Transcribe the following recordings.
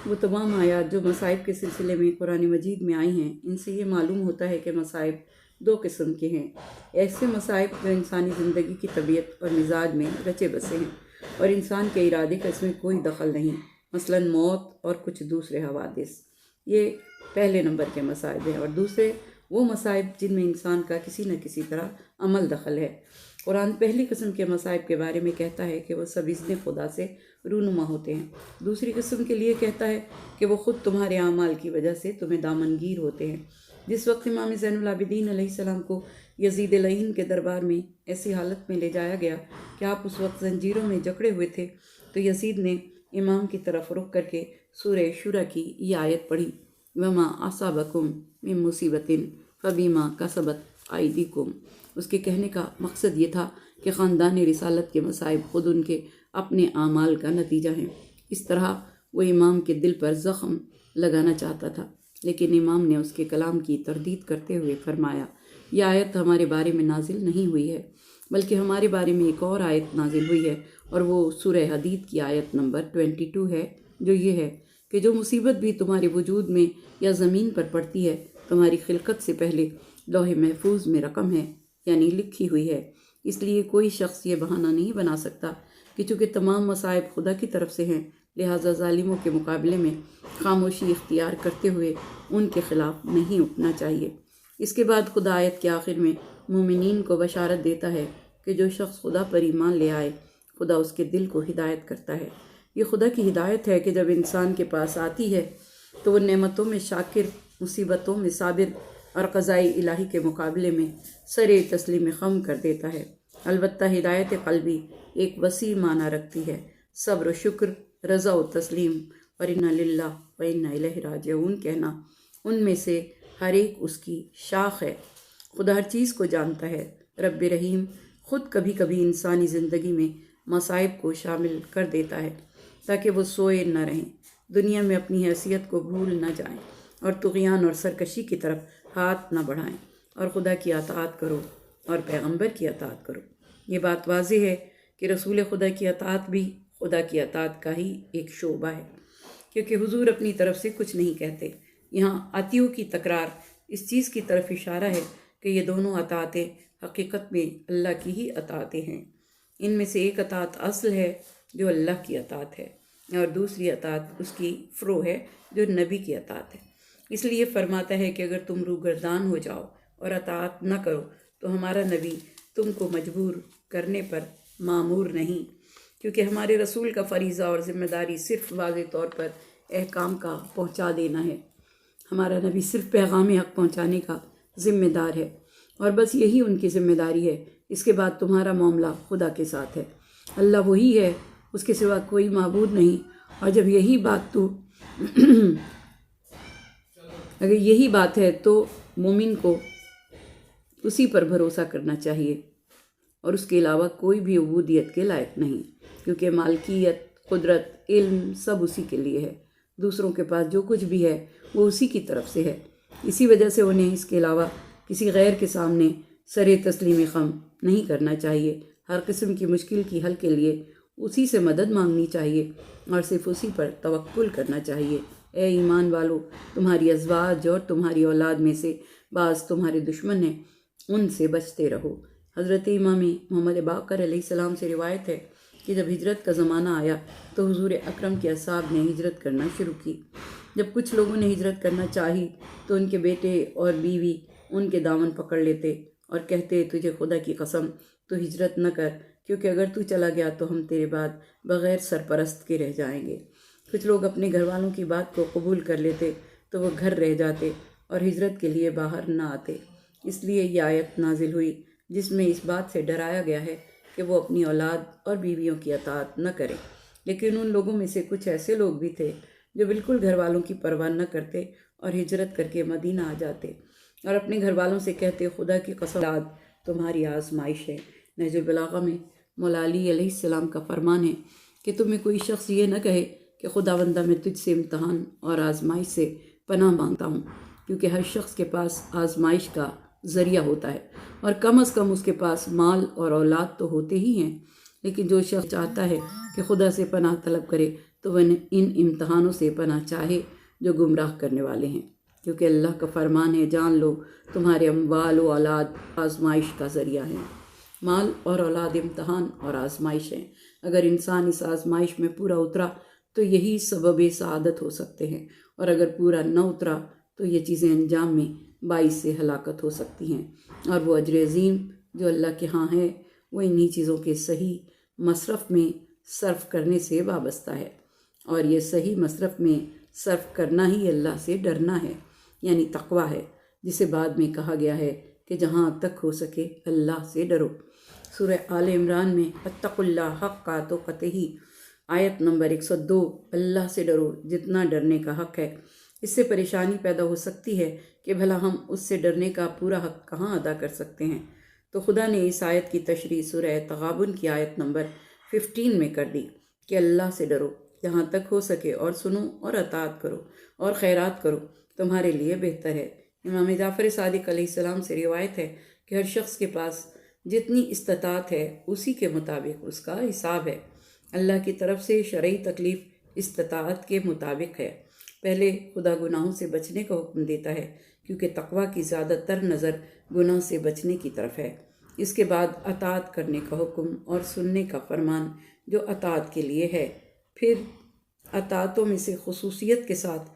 وہ تمام آیات جو مصائب کے سلسلے میں قرآن مجید میں آئی ہیں، ان سے یہ معلوم ہوتا ہے کہ مصائب دو قسم کے ہیں۔ ایسے مصائب جو انسانی زندگی کی طبیعت اور مزاج میں رچے بسے ہیں اور انسان کے ارادے کا اس میں کوئی دخل نہیں، مثلا موت اور کچھ دوسرے حوادث، یہ پہلے نمبر کے مصائب ہیں۔ اور دوسرے وہ مصائب جن میں انسان کا کسی نہ کسی طرح عمل دخل ہے۔ قرآن پہلی قسم کے مصائب کے بارے میں کہتا ہے کہ وہ سب اذن خدا سے رونما ہوتے ہیں۔ دوسری قسم کے لیے کہتا ہے کہ وہ خود تمہارے اعمال کی وجہ سے تمہیں دامنگیر ہوتے ہیں۔ جس وقت امام زین العابدین علیہ السلام کو یزید لعین کے دربار میں ایسی حالت میں لے جایا گیا کہ آپ اس وقت زنجیروں میں جکڑے ہوئے تھے، تو یزید نے امام کی طرف رخ کر کے سورہ شورى کی یہ آیت پڑھی، وما اصابکم من مصیبت فبما کسبت ایدیکم۔ اس کے کہنے کا مقصد یہ تھا کہ خاندان رسالت کے مصائب خود ان کے اپنے اعمال کا نتیجہ ہیں۔ اس طرح وہ امام کے دل پر زخم لگانا چاہتا تھا، لیکن امام نے اس کے کلام کی تردید کرتے ہوئے فرمایا، یہ آیت ہمارے بارے میں نازل نہیں ہوئی ہے، بلکہ ہمارے بارے میں ایک اور آیت نازل ہوئی ہے، اور وہ سورہ حدید کی آیت نمبر 22 ہے، جو یہ ہے کہ جو مصیبت بھی تمہارے وجود میں یا زمین پر پڑتی ہے، تمہاری خلقت سے پہلے لوح محفوظ میں رقم ہے، یعنی لکھی ہوئی ہے۔ اس لیے کوئی شخص یہ بہانہ نہیں بنا سکتا کہ چونکہ تمام مصائب خدا کی طرف سے ہیں، لہٰذا ظالموں کے مقابلے میں خاموشی اختیار کرتے ہوئے ان کے خلاف نہیں اٹھنا چاہیے۔ اس کے بعد خدا آیت کے آخر میں مومنین کو بشارت دیتا ہے کہ جو شخص خدا پر ایمان لے آئے، خدا اس کے دل کو ہدایت کرتا ہے۔ یہ خدا کی ہدایت ہے کہ جب انسان کے پاس آتی ہے تو وہ نعمتوں میں شاکر، مصیبتوں میں صابر اور قضاء الہی کے مقابلے میں سر تسلیم خم کر دیتا ہے۔ البتہ ہدایت قلبی ایک وسیع معنی رکھتی ہے، صبر و شکر، رضا و تسلیم اور انا للہ و انا الیہ راجعون کہنا، ان میں سے ہر ایک اس کی شاخ ہے۔ خدا ہر چیز کو جانتا ہے۔ رب رحیم خود کبھی کبھی انسانی زندگی میں مصائب کو شامل کر دیتا ہے تاکہ وہ سوئے نہ رہیں، دنیا میں اپنی حیثیت کو بھول نہ جائیں اور طغیان اور سرکشی کی طرف ہاتھ نہ بڑھائیں، اور خدا کی اطاعت کرو اور پیغمبر کی اطاعت کرو۔ یہ بات واضح ہے کہ رسول خدا کی اطاعت بھی خدا کی اطاعت کا ہی ایک شعبہ ہے، کیونکہ حضور اپنی طرف سے کچھ نہیں کہتے۔ یہاں عطیوں کی تکرار اس چیز کی طرف اشارہ ہے کہ یہ دونوں اطاعتیں حقیقت میں اللہ کی ہی اطاعتیں ہیں۔ ان میں سے ایک اطاعت اصل ہے جو اللہ کی اطاعت ہے، اور دوسری اطاعت اس کی فرو ہے جو نبی کی اطاعت ہے۔ اس لیے فرماتا ہے کہ اگر تم روگردان ہو جاؤ اور اطاعت نہ کرو تو ہمارا نبی تم کو مجبور کرنے پر مامور نہیں، کیونکہ ہمارے رسول کا فریضہ اور ذمہ داری صرف واضح طور پر احکام کا پہنچا دینا ہے۔ ہمارا نبی صرف پیغام حق پہنچانے کا ذمہ دار ہے، اور بس یہی ان کی ذمہ داری ہے۔ اس کے بعد تمہارا معاملہ خدا کے ساتھ ہے۔ اللہ وہی ہے، اس کے سوا کوئی معبود نہیں۔ اور جب یہی بات اگر یہی بات ہے تو مومن کو اسی پر بھروسہ کرنا چاہیے، اور اس کے علاوہ کوئی بھی عبودیت کے لائق نہیں، کیونکہ مالکیت، قدرت، علم سب اسی کے لیے ہے۔ دوسروں کے پاس جو کچھ بھی ہے وہ اسی کی طرف سے ہے، اسی وجہ سے انہیں اس کے علاوہ کسی غیر کے سامنے سر تسلیم خم نہیں کرنا چاہیے۔ ہر قسم کی مشکل کی حل کے لیے اسی سے مدد مانگنی چاہیے اور صرف اسی پر توکل کرنا چاہیے۔ اے ایمان والو، تمہاری ازواج اور تمہاری اولاد میں سے بعض تمہارے دشمن ہیں، ان سے بچتے رہو۔ حضرت امام محمد باقر علیہ السلام سے روایت ہے کہ جب ہجرت کا زمانہ آیا تو حضور اکرم کے اصحاب نے ہجرت کرنا شروع کی۔ جب کچھ لوگوں نے ہجرت کرنا چاہی تو ان کے بیٹے اور بیوی ان کے دامن پکڑ لیتے اور کہتے، تجھے خدا کی قسم تو ہجرت نہ کر، کیونکہ اگر تو چلا گیا تو ہم تیرے بعد بغیر سرپرست کے رہ جائیں گے۔ کچھ لوگ اپنے گھر والوں کی بات کو قبول کر لیتے تو وہ گھر رہ جاتے اور ہجرت کے لیے باہر نہ آتے۔ اس لیے یہ آیت نازل ہوئی جس میں اس بات سے ڈرایا گیا ہے کہ وہ اپنی اولاد اور بیویوں کی اطاعت نہ کریں۔ لیکن ان لوگوں میں سے کچھ ایسے لوگ بھی تھے جو بالکل گھر والوں کی پرواہ نہ کرتے اور ہجرت کر کے مدینہ آ جاتے اور اپنے گھر والوں سے کہتے، خدا کی قسم اولاد تمہاری آزمائش ہے۔ نہج البلاغہ میں مولا علی علیہ السلام کا فرمان ہے کہ تمہیں کوئی شخص یہ نہ کہے کہ خداوندہ میں تجھ سے امتحان اور آزمائش سے پناہ مانگتا ہوں، کیونکہ ہر شخص کے پاس آزمائش کا ذریعہ ہوتا ہے، اور کم از کم اس کے پاس مال اور اولاد تو ہوتے ہی ہیں۔ لیکن جو شخص چاہتا ہے کہ خدا سے پناہ طلب کرے تو وہ ان امتحانوں سے پناہ چاہے جو گمراہ کرنے والے ہیں، کیونکہ اللہ کا فرمان ہے، جان لو تمہارے اموال و اولاد آزمائش کا ذریعہ ہیں۔ مال اور اولاد امتحان اور آزمائش ہیں۔ اگر انسان اس آزمائش میں پورا اترا تو یہی سبب سعادت ہو سکتے ہیں، اور اگر پورا نہ اترا تو یہ چیزیں انجام میں باعث ہلاکت ہو سکتی ہیں۔ اور وہ اجر عظیم جو اللہ کے ہاں ہے وہ انہی چیزوں کے صحیح مصرف میں صرف کرنے سے وابستہ ہے، اور یہ صحیح مصرف میں صرف کرنا ہی اللہ سے ڈرنا ہے، یعنی تقویٰ ہے، جسے بعد میں کہا گیا ہے کہ جہاں تک ہو سکے اللہ سے ڈرو۔ سورہ آل عمران میں اتقوا اللہ حق تقاتہ، آیت نمبر 102، اللہ سے ڈرو جتنا ڈرنے کا حق ہے۔ اس سے پریشانی پیدا ہو سکتی ہے کہ بھلا ہم اس سے ڈرنے کا پورا حق کہاں ادا کر سکتے ہیں، تو خدا نے اس آیت کی تشریح سورہ تغابن کی آیت نمبر 15 میں کر دی کہ اللہ سے ڈرو جہاں تک ہو سکے، اور سنو اور اطاعت کرو اور خیرات کرو، تمہارے لیے بہتر ہے۔ امام جعفر صادق علیہ السلام سے روایت ہے کہ ہر شخص کے پاس جتنی استطاعت ہے اسی کے مطابق اس کا حساب ہے۔ اللہ کی طرف سے شرعی تکلیف استطاعت کے مطابق ہے۔ پہلے خدا گناہوں سے بچنے کا حکم دیتا ہے، کیونکہ تقویٰ کی زیادہ تر نظر گناہ سے بچنے کی طرف ہے۔ اس کے بعد اطاعت کرنے کا حکم اور سننے کا فرمان جو اطاعت کے لیے ہے۔ پھر اطاعتوں میں سے خصوصیت کے ساتھ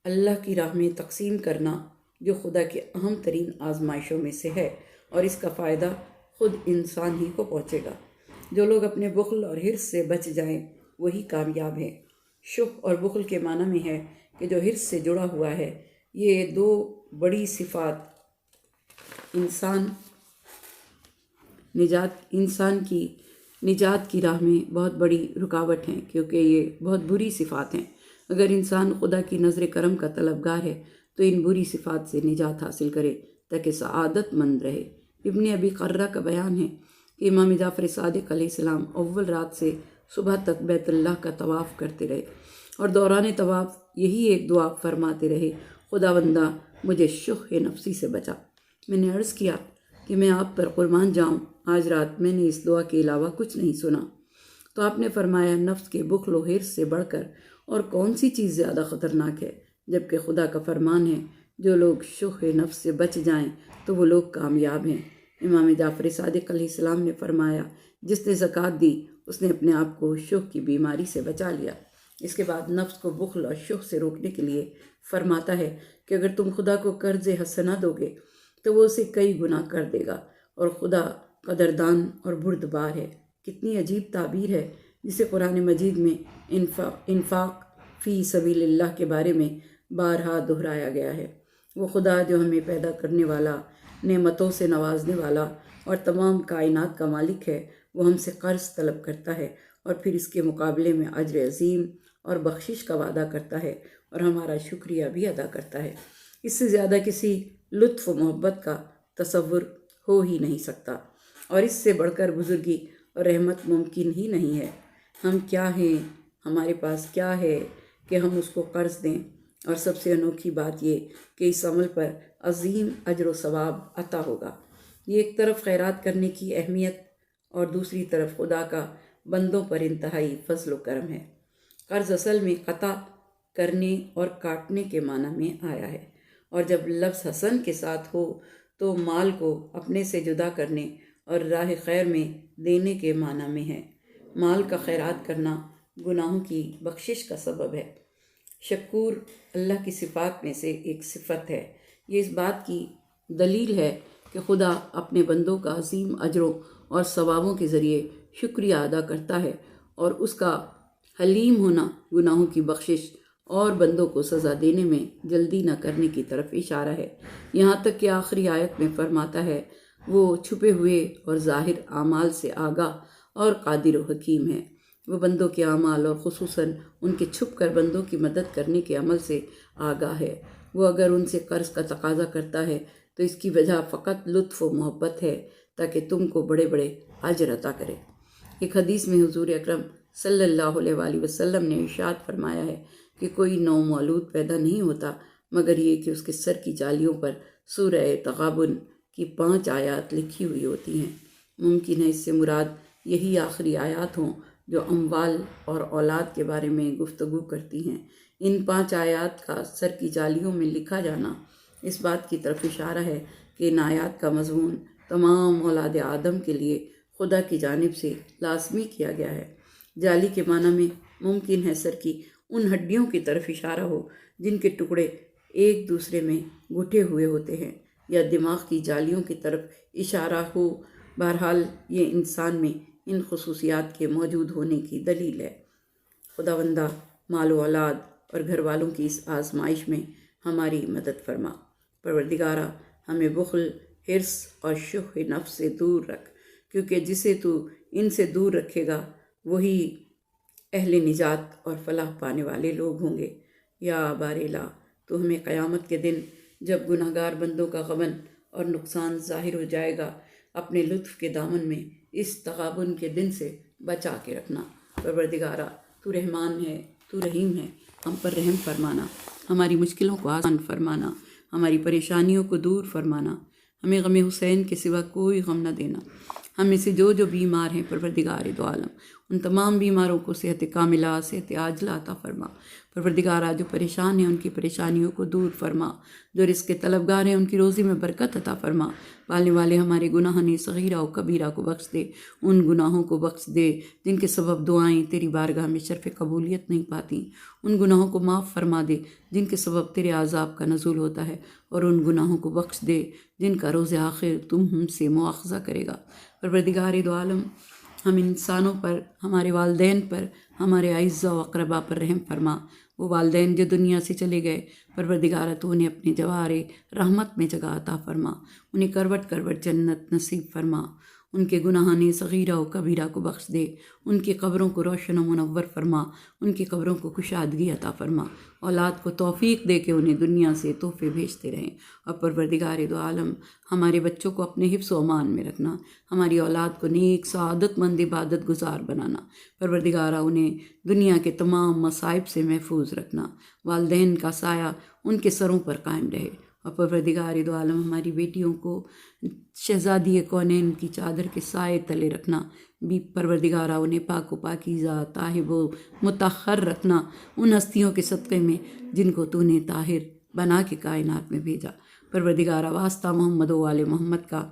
اللہ کی راہ میں تقسیم کرنا جو خدا کی اہم ترین آزمائشوں میں سے ہے، اور اس کا فائدہ خود انسان ہی کو پہنچے گا۔ جو لوگ اپنے بخل اور حرص سے بچ جائیں وہی کامیاب ہیں۔ شح اور بخل کے معنی میں ہے کہ جو حرص سے جڑا ہوا ہے۔ یہ دو بڑی صفات انسان کی نجات کی راہ میں بہت بڑی رکاوٹ ہیں، کیونکہ یہ بہت بری صفات ہیں۔ اگر انسان خدا کی نظر کرم کا طلبگار ہے تو ان بری صفات سے نجات حاصل کرے تاکہ سعادت مند رہے۔ ابن ابی قرہ کا بیان ہے کہ امام جعفر صادق علیہ السلام اول رات سے صبح تک بیت اللہ کا طواف کرتے رہے، اور دوران طواف یہی ایک دعا فرماتے رہے، خداوندہ مجھے شح نفسی سے بچا۔ میں نے عرض کیا کہ میں آپ پر قربان جاؤں، آج رات میں نے اس دعا کے علاوہ کچھ نہیں سنا۔ تو آپ نے فرمایا، نفس کے بخل و حرص سے بڑھ کر اور کون سی چیز زیادہ خطرناک ہے، جبکہ خدا کا فرمان ہے جو لوگ شح نفس سے بچ جائیں تو وہ لوگ کامیاب ہیں۔ امام جعفر صادق علیہ السلام نے فرمایا، جس نے زکوٰۃ دی اس نے اپنے آپ کو شح کی بیماری سے بچا لیا۔ اس کے بعد نفس کو بخل اور شح سے روکنے کے لیے فرماتا ہے کہ اگر تم خدا کو قرض حسنہ دو گے تو وہ اسے کئی گنا کر دے گا، اور خدا قدردان اور بردبار ہے۔ کتنی عجیب تعبیر ہے جسے قرآن مجید میں انفاق فی سبیل اللہ کے بارے میں بارہا دہرایا گیا ہے۔ وہ خدا جو ہمیں پیدا کرنے والا، نعمتوں سے نوازنے والا اور تمام کائنات کا مالک ہے، وہ ہم سے قرض طلب کرتا ہے اور پھر اس کے مقابلے میں اجر عظیم اور بخشش کا وعدہ کرتا ہے، اور ہمارا شکریہ بھی ادا کرتا ہے۔ اس سے زیادہ کسی لطف و محبت کا تصور ہو ہی نہیں سکتا، اور اس سے بڑھ کر بزرگی اور رحمت ممکن ہی نہیں ہے۔ ہم کیا ہیں، ہمارے پاس کیا ہے کہ ہم اس کو قرض دیں، اور سب سے انوکھی بات یہ کہ اس عمل پر عظیم اجر و ثواب عطا ہوگا۔ یہ ایک طرف خیرات کرنے کی اہمیت اور دوسری طرف خدا کا بندوں پر انتہائی فضل و کرم ہے۔ قرض اصل میں قطع کرنے اور کاٹنے کے معنی میں آیا ہے، اور جب لفظ حسن کے ساتھ ہو تو مال کو اپنے سے جدا کرنے اور راہ خیر میں دینے کے معنی میں ہے۔ مال کا خیرات کرنا گناہوں کی بخشش کا سبب ہے۔ شکور اللہ کی صفات میں سے ایک صفت ہے۔ یہ اس بات کی دلیل ہے کہ خدا اپنے بندوں کا عظیم اجروں اور ثوابوں کے ذریعے شکریہ ادا کرتا ہے، اور اس کا حلیم ہونا گناہوں کی بخشش اور بندوں کو سزا دینے میں جلدی نہ کرنے کی طرف اشارہ ہے۔ یہاں تک کہ آخری آیت میں فرماتا ہے، وہ چھپے ہوئے اور ظاہر اعمال سے آگاہ اور قادر و حکیم ہے۔ وہ بندوں کے اعمال اور خصوصاً ان کے چھپ کر بندوں کی مدد کرنے کے عمل سے آگاہ ہے۔ وہ اگر ان سے قرض کا تقاضا کرتا ہے تو اس کی وجہ فقط لطف و محبت ہے تاکہ تم کو بڑے بڑے اجر عطا کرے۔ ایک حدیث میں حضور اکرم صلی اللہ علیہ وآلہ وسلم نے ارشاد فرمایا ہے کہ کوئی نومولود پیدا نہیں ہوتا مگر یہ کہ اس کے سر کی جالیوں پر سورہ تغابن کی 5 آیات لکھی ہوئی ہوتی ہیں۔ ممکن ہے اس سے مراد یہی آخری آیات ہوں جو اموال اور اولاد کے بارے میں گفتگو کرتی ہیں۔ ان 5 آیات کا سر کی جالیوں میں لکھا جانا اس بات کی طرف اشارہ ہے کہ ان آیات کا مضمون تمام اولاد آدم کے لیے خدا کی جانب سے لازمی کیا گیا ہے۔ جالی کے معنی میں ممکن ہے سر کی ان ہڈیوں کی طرف اشارہ ہو جن کے ٹکڑے ایک دوسرے میں گھٹے ہوئے ہوتے ہیں، یا دماغ کی جالیوں کی طرف اشارہ ہو۔ بہرحال یہ انسان میں ان خصوصیات کے موجود ہونے کی دلیل ہے۔ خداوندہ مال و اولاد اور گھر والوں کی اس آزمائش میں ہماری مدد فرما۔ پروردگارہ، ہمیں بخل، حرص اور شح نفس سے دور رکھ، کیونکہ جسے تو ان سے دور رکھے گا وہی اہل نجات اور فلاح پانے والے لوگ ہوں گے۔ یا بار الہ، تو ہمیں قیامت کے دن جب گناہ گار بندوں کا غبن اور نقصان ظاہر ہو جائے گا، اپنے لطف کے دامن میں اس تغابن کے دن سے بچا کے رکھنا۔ پروردگارہ، تو رحمان ہے، تو رحیم ہے، ہم پر رحم فرمانا، ہماری مشکلوں کو آسان فرمانا، ہماری پریشانیوں کو دور فرمانا، ہمیں غم حسین کے سوا کوئی غم نہ دینا۔ ہم میں سے جو بیمار ہیں پروردگار دو عالم، ان تمام بیماروں کو صحت کاملہ، صحت عاجلہ عطا فرما۔ پروردگارہ، جو پریشان ہیں ان کی پریشانیوں کو دور فرما، جو رزق کے طلبگار ہیں ان کی روزی میں برکت عطا فرما۔ پالنے والے ہمارے گناہان صغیرہ و کبیرہ کو بخش دے، ان گناہوں کو بخش دے جن کے سبب دعائیں تیری بارگاہ میں شرف قبولیت نہیں پاتی، ان گناہوں کو معاف فرما دے جن کے سبب تیرے عذاب کا نزول ہوتا ہے، اور ان گناہوں کو بخش دے جن کا روز آخر تم ہم سے مواخذہ کرے گا۔ پروردگار دو عالم، ہم انسانوں پر، ہمارے والدین پر، ہمارے اعزاء و اقرباء پر رحم فرما۔ وہ والدین جو دنیا سے چلے گئے، پروردگار تو انہیں اپنے جوار رحمت میں جگہ عطا فرما، انہیں کروٹ کروٹ جنت نصیب فرما، ان کے گناہان صغیرہ و کبیرہ کو بخش دے، ان کی قبروں کو روشن و منور فرما، ان کی قبروں کو کشادگی عطا فرما، اولاد کو توفیق دے کہ انہیں دنیا سے تحفے بھیجتے رہیں۔ اور پروردگار دو عالم، ہمارے بچوں کو اپنے حفظ و امان میں رکھنا، ہماری اولاد کو نیک سعادت مند عبادت گزار بنانا۔ پروردگارہ، انہیں دنیا کے تمام مصائب سے محفوظ رکھنا، والدین کا سایہ ان کے سروں پر قائم رہے۔ اور پروردگار دو عالم، ہماری بیٹیوں کو شہزادی کونین کی چادر کے سائے تلے رکھنا، بھی پروردگارہ انہیں پاک و پاکیزہ، طاہر و مطہر رکھنا، ان ہستیوں کے صدقے میں جن کو تو نے طاہر بنا کے کائنات میں بھیجا۔ پروردگارہ، واسطہ محمد و آل محمد کا،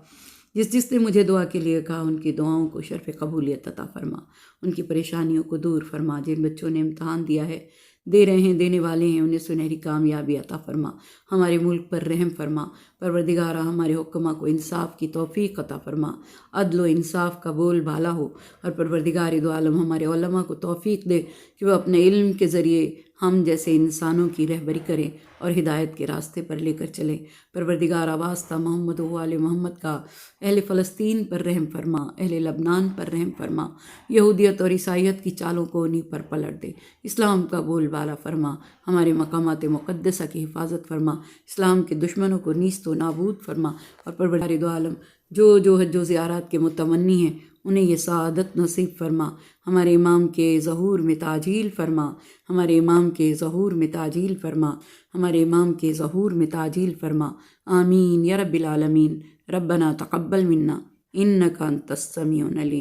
جس نے مجھے دعا کے لیے کہا، ان کی دعاؤں کو شرف قبولیت عطا فرما، ان کی پریشانیوں کو دور فرما۔ جن بچوں نے امتحان دیا ہے، دے رہے ہیں، دینے والے ہیں، انہیں سنہری کامیابی عطا فرما۔ ہمارے ملک پر رحم فرما۔ پروردگارہ، ہمارے حکماء کو انصاف کی توفیق عطا فرما، عدل و انصاف کا بول بالا ہو۔ اور پروردگار دو عالم، ہمارے علماء کو توفیق دے کہ وہ اپنے علم کے ذریعے ہم جیسے انسانوں کی رہبری کریں اور ہدایت کے راستے پر لے کر چلیں۔ پروردگارہ، واسطہ محمد و آل محمد کا، اہل فلسطین پر رحم فرما، اہل لبنان پر رحم فرما، یہودیت اور عیسائیت کی چالوں کو انہی پر پلٹ دے، اسلام کا بول بالا فرما، ہمارے مقامات مقدسہ کی حفاظت فرما، اسلام کے دشمنوں کو نیست و نابود فرما۔ اور پروردگار دو عالم، جو حج و زیارات کے متمنی ہیں انہیں یہ سعادت نصیب فرما، ہمارے امام کے ظہور میں تعجیل فرما، ہمارے امام کے ظہور میں تعجیل فرما، ہمارے امام کے ظہور میں تعجیل فرما۔ آمین یا رب العالمین۔ ربنا تقبل منا انک انت السمیع العلیم۔